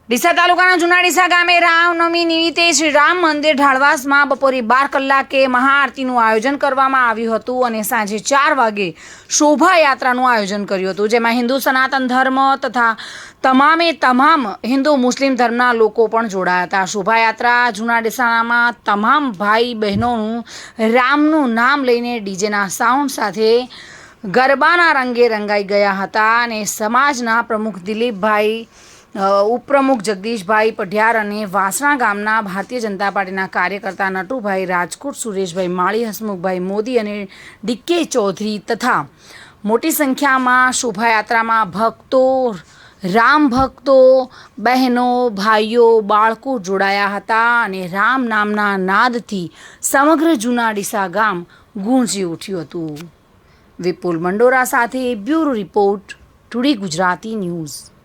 ડીસા તાલુકાના જૂના ડીસા ગામે રામનવમી નિમિત્તે શ્રી રામ મંદિર ઢાળવાસમાં બપોરે 12 કલાકે મહાઆરતીનું આયોજન કરવામાં આવ્યું હતું અને સાંજે 4 વાગે શોભાયાત્રાનું આયોજન કર્યું હતું, જેમાં હિન્દુ સનાતન ધર્મ તથા તમામ હિન્દુ મુસ્લિમ ધર્મના લોકો પણ જોડાયા હતા। શોભાયાત્રા જૂના ડીસામાં તમામ ભાઈ બહેનોનું રામનું નામ લઈને ડીજેના સાઉન્ડ સાથે ગરબાના રંગે રંગાઈ ગયા હતા અને સમાજના પ્રમુખ દિલીપભાઈ, ઉપપ્રમુખ જગદીશભાઈ પઢિયાર અને વાસણા ગામના ભારતીય જનતા પાર્ટીના કાર્યકર્તા નટુભાઈ રાજકોટ, સુરેશભાઈ માળી, હસમુખભાઈ મોદી અને ડીકે ચૌધરી તથા મોટી સંખ્યામાં શોભાયાત્રામાં ભક્તો, રામ ભક્તો, બહેનો, ભાઈઓ, બાળકો જોડાયા હતા અને રામ નામના નાદથી સમગ્ર જૂના ડીસા ગામ ગૂંજી ઉઠ્યું હતું। વિપુલ મંડોરા સાથે bureau report, today Gujarati news.